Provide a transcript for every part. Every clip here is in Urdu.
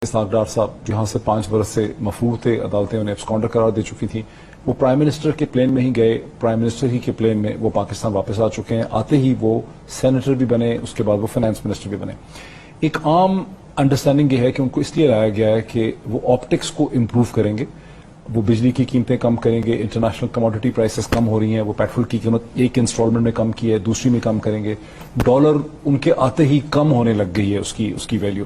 اسحاق ڈار صاحب جہاں سے 5 برس سے مفرور تھے، عدالتیں انہیں ایبسکانڈر قرار دے چکی تھیں، وہ پرائم منسٹر کے پلین میں ہی گئے، پرائم منسٹر ہی کے پلین میں وہ پاکستان واپس آ چکے ہیں، آتے ہی وہ سینیٹر بھی بنے، اس کے بعد وہ فائنانس منسٹر بھی بنے۔ ایک عام انڈرسٹینڈنگ یہ ہے کہ ان کو اس لیے لایا گیا ہے کہ وہ آپٹکس کو امپروو کریں گے، وہ بجلی کی قیمتیں کم کریں گے، انٹرنیشنل کموڈٹی پرائسز کم ہو رہی ہیں، وہ پیٹرول کی قیمت ایک انسٹالمنٹ میں کم کی ہے، دوسری میں کم کریں گے، ڈالر ان کے آتے ہی کم ہونے لگ گئی ہے اس کی ویلیو۔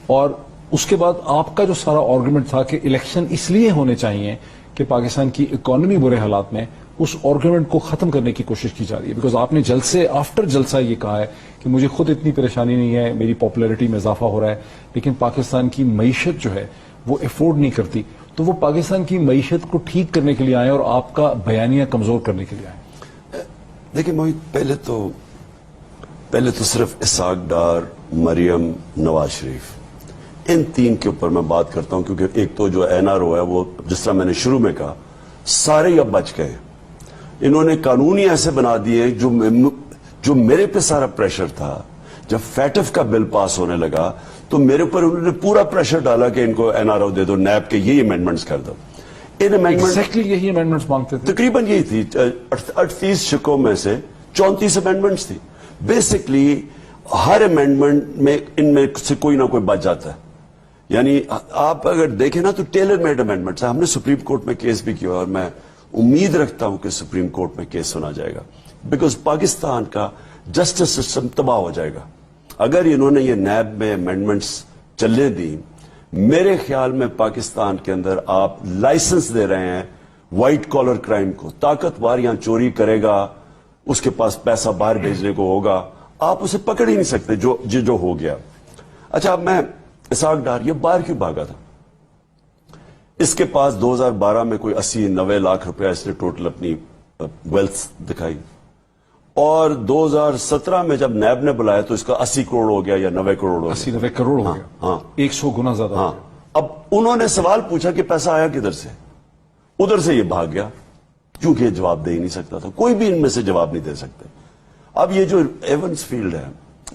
اور اس کے بعد آپ کا جو سارا آرگومنٹ تھا کہ الیکشن اس لیے ہونے چاہیے کہ پاکستان کی اکانومی برے حالات میں، اس آرگومنٹ کو ختم کرنے کی کوشش کی جا رہی ہے، بیکاز آپ نے جلسے آفٹر جلسہ یہ کہا ہے کہ مجھے خود اتنی پریشانی نہیں ہے، میری پاپولیرٹی میں اضافہ ہو رہا ہے، لیکن پاکستان کی معیشت جو ہے وہ افورڈ نہیں کرتی، تو وہ پاکستان کی معیشت کو ٹھیک کرنے کے لیے آئے اور آپ کا بیانیہ کمزور کرنے کے لیے آئے۔ دیکھیں موہت، پہلے تو صرف اسحاق ڈار، مریم، نواز شریف، ان 3 کے اوپر میں بات کرتا ہوں، کیونکہ ایک تو جو NRO ہے وہ جس طرح میں نے شروع میں کہا سارے اب بچ گئے، انہوں نے قانون ہی ایسے بنا دیے جو میرے پہ سارا پریشر تھا۔ جب فیٹف کا بل پاس ہونے لگا تو میرے اوپر انہوں نے پورا پریشر ڈالا کہ ان کو NRO دے دو، نیب کے یہی امینڈمنٹس کر دو۔ ان ایگزیکٹلی یہی امینڈمنٹس مانگتے تھے، تقریباً یہی تھی، 38 شکوں میں سے 34 امینڈمنٹس تھی۔ بیسکلی ہر امینڈمنٹ میں ان میں سے کوئی نہ کوئی بچ جاتا ہے، یعنی آپ اگر دیکھیں نا تو ٹیلر میڈ امینڈمنٹس ہیں۔ ہم نے سپریم کورٹ میں کیس بھی کیا اور میں امید رکھتا ہوں کہ سپریم کورٹ میں کیس سنا جائے گا، بیکاز پاکستان کا جسٹس سسٹم تباہ ہو جائے گا اگر انہوں نے یہ نیب میں امینڈمنٹس چلنے دی۔ میرے خیال میں پاکستان کے اندر آپ لائسنس دے رہے ہیں وائٹ کالر کرائم کو، طاقتور یہاں چوری کرے گا، اس کے پاس پیسہ باہر بھیجنے کو ہوگا، آپ اسے پکڑ ہی نہیں سکتے جو ہو گیا۔ اچھا، اب میں اسحاق ڈار یہ باہر کیوں بھاگا تھا؟ اس کے پاس 2012 میں کوئی 80-90 لاکھ روپیہ اس نے ٹوٹل اپنی ویلتھ دکھائی، اور 2017 میں جب نیب نے بلایا تو اس کا 80 کروڑ ہو گیا یا 90 کروڑ ہو گیا، 80-90 کروڑ ہو گیا، ہاں 100 گنا زیادہ۔ ہاں، اب انہوں نے سوال پوچھا کہ پیسہ آیا کدھر سے، ادھر سے یہ بھاگ گیا، کیونکہ یہ جواب دے ہی نہیں سکتا تھا، کوئی بھی ان میں سے جواب نہیں دے سکتے۔ اب یہ جو ایونس فیلڈ ہے،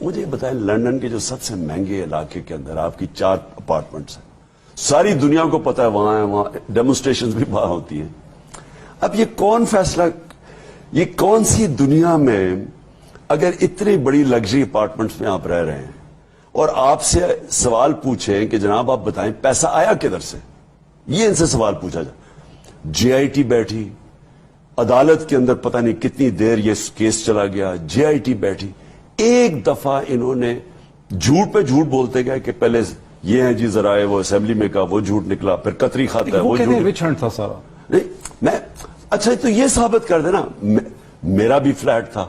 مجھے یہ بتائیں، لندن کے جو سب سے مہنگے علاقے کے اندر آپ کی 4 اپارٹمنٹس ہیں، ساری دنیا کو پتا ہے وہاں ڈیمونسٹریشنز بھی وہاں ہوتی ہیں۔ اب یہ کون فیصلہ، یہ کون سی دنیا میں اگر اتنی بڑی لگژری اپارٹمنٹس میں آپ رہ رہے ہیں اور آپ سے سوال پوچھیں کہ جناب آپ بتائیں پیسہ آیا کدھر سے، یہ ان سے سوال پوچھا جائے۔ JIT بیٹھی عدالت کے اندر، پتہ نہیں کتنی دیر یہ کیس چلا گیا، JIT بیٹھی، ایک دفعہ انہوں نے جھوٹ پہ جھوٹ بولتے گئے کہ پہلے یہ ہے جی ذرائع، وہ اسمبلی میں کہا وہ جھوٹ نکلا، پھر قطری کھاتا ہے وہ جھوٹ، وچ ہنٹ تھا سارا۔ نہیں میں اچھا تو یہ ثابت کر دینا، میرا بھی فلیٹ تھا،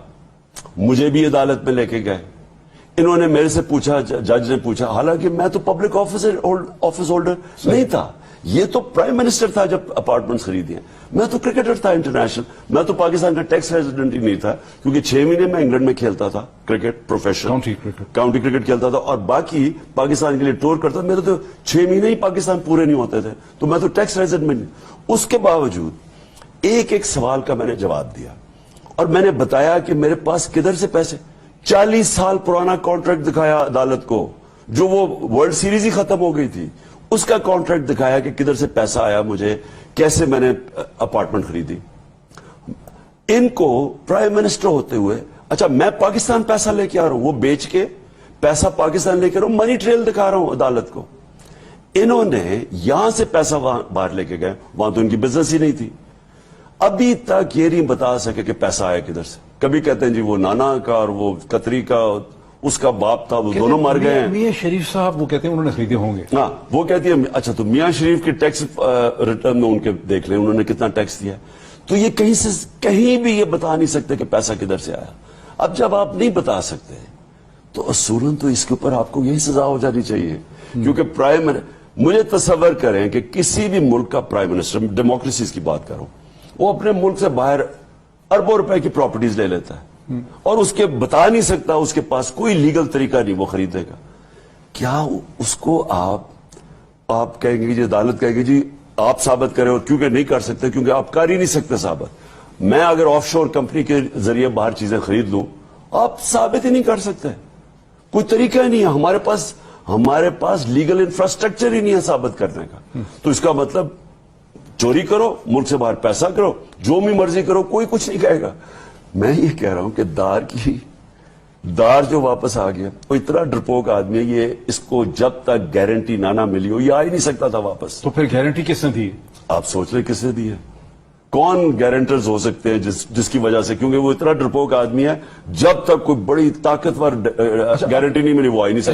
مجھے بھی عدالت میں لے کے گئے، انہوں نے میرے سے پوچھا، جج نے پوچھا، حالانکہ میں تو پبلک آفس ہولڈر نہیں تھا، یہ تو پرائم منسٹر تھا جب اپارٹمنٹس خریدی ہیں، میں تو کرکٹر تھا انٹرنیشنل، میں تو پاکستان کا ٹیکس ریزیڈنٹ ہی نہیں تھا، کیونکہ 6 مہینے میں انگلینڈ میں کھیلتا تھا کرکٹ، پروفیشنل کاؤنٹی کرکٹ کھیلتا تھا، اور باقی پاکستان کے لیے ٹور کرتا تھا، میرے تو 6 مہینے ہی پاکستان پورے نہیں ہوتے تھے، تو میں تو ٹیکس ریزیڈنٹ نہیں۔ اس کے باوجود ایک سوال کا میں نے جواب دیا اور میں نے بتایا کہ میرے پاس کدھر سے پیسے، 40 سال پرانا کانٹریکٹ دکھایا عدالت کو، جو وہ ورلڈ سیریز ہی ختم ہو گئی تھی، اس کا کانٹریکٹ دکھایا کہ کدھر سے پیسہ آیا مجھے، کیسے میں نے اپارٹمنٹ خریدی۔ ان کو پرائم منسٹر ہوتے ہوئے، اچھا میں پاکستان پیسہ لے کے آ رہا ہوں، وہ بیچ کے پیسہ پاکستان لے کے آ رہا ہوں، منی ٹریل دکھا رہا ہوں عدالت کو۔ انہوں نے یہاں سے پیسہ وہاں باہر لے کے گئے، وہاں تو ان کی بزنس ہی نہیں تھی، ابھی تک یہ نہیں بتا سکے کہ پیسہ آیا کدھر سے۔ کبھی کہتے ہیں جی وہ نانا کا اور وہ قطری کا، اس کا باپ تھا، وہ دونوں مر گئے ہیں۔ میاں شریف صاحب وہ کہتے ہیں انہوں نے خریدے ہوں گے، ہاں وہ کہتی ہے، اچھا تو میاں شریف کے ٹیکس ریٹرن میں ان کے دیکھ لیں انہوں نے کتنا ٹیکس دیا، تو یہ کہیں بھی یہ بتا نہیں سکتے کہ پیسہ کدھر سے آیا۔ اب جب آپ نہیں بتا سکتے تو اصولاً تو اس کے اوپر آپ کو یہی سزا ہو جانی چاہیے، کیونکہ مجھے تصور کریں کہ کسی بھی ملک کا پرائم منسٹر، ڈیموکریسیز کی بات کروں، وہ اپنے ملک سے باہر اربوں روپے کی پراپرٹیز لے لیتا ہے اور اس کے بتا نہیں سکتا، اس کے پاس کوئی لیگل طریقہ نہیں وہ خریدے گا، کیا اس کو آپ کہیں گے جی، عدالت کہے گی جی آپ ثابت کریں، اور کیونکہ نہیں کر سکتے، کیونکہ آپ کر ہی نہیں سکتے ثابت۔ میں اگر آف شور کمپنی کے ذریعے باہر چیزیں خرید لوں، آپ ثابت ہی نہیں کر سکتے، کوئی طریقہ ہی نہیں ہے ہمارے پاس۔ ہمارے پاس لیگل انفراسٹرکچر ہی نہیں ہے ثابت کرنے کا. تو اس کا مطلب چوری کرو, ملک سے باہر پیسہ کرو, جو بھی مرضی کرو, کوئی کچھ نہیں کہے گا. میں یہ کہہ رہا ہوں کہ دار جو واپس آ گیا وہ اتنا ڈرپوک آدمی ہے, یہ اس کو جب تک گارنٹی نہ ملی ہو یہ آ ہی نہیں سکتا تھا واپس. تو پھر گارنٹی کس نے دی؟ آپ سوچ رہے کس نے دی ہے؟ کون گارنٹرز ہو سکتے ہیں جس کی وجہ سے, کیونکہ وہ اتنا ڈرپوک آدمی ہے, جب تک کوئی بڑی طاقتور گارنٹی نہیں ملی وہ آ ہی نہیں سکتا.